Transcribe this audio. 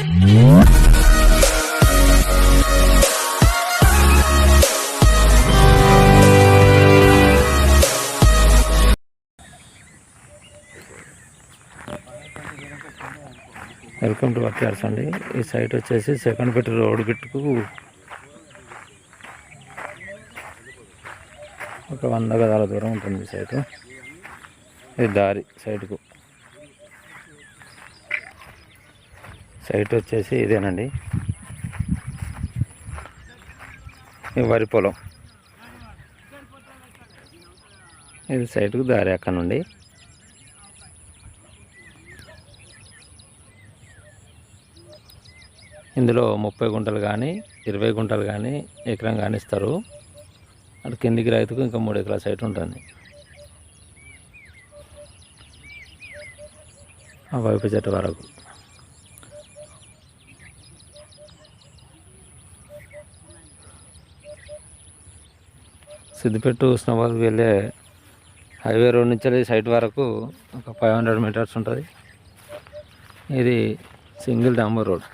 Welcome to వర్క్యార్స్ అండి. ఈ site వచ్చేసి సెకండ్పేట రోడ్ గిట్టుకు ఒక 100 గదాల దూరం ఉంటుంది. ఈ సైటు ఇది దారి సైటుకు. సైట్ వచ్చేసి ఇదేనండి, ఈ వరి పొలం. ఇది సైటుకు దారి అక్కడ నుండి. ఇందులో 30 గుంటలు కానీ 20 గుంటలు కానీ ఎకరం కానీ ఇస్తారు. అటు కిందికి రైతుకు ఇంకా 3 ఎకరాల సైట్ ఉంటుంది. ఆ వైపు చెట్టు వరకు సిద్దిపేట ఉస్నాబాద్ వెళ్ళే హైవే రోడ్ నుంచి సైట్ వరకు ఒక 500 మీటర్స్ ఉంటుంది. ఇది సింగిల్ డాంబర్ రోడ్.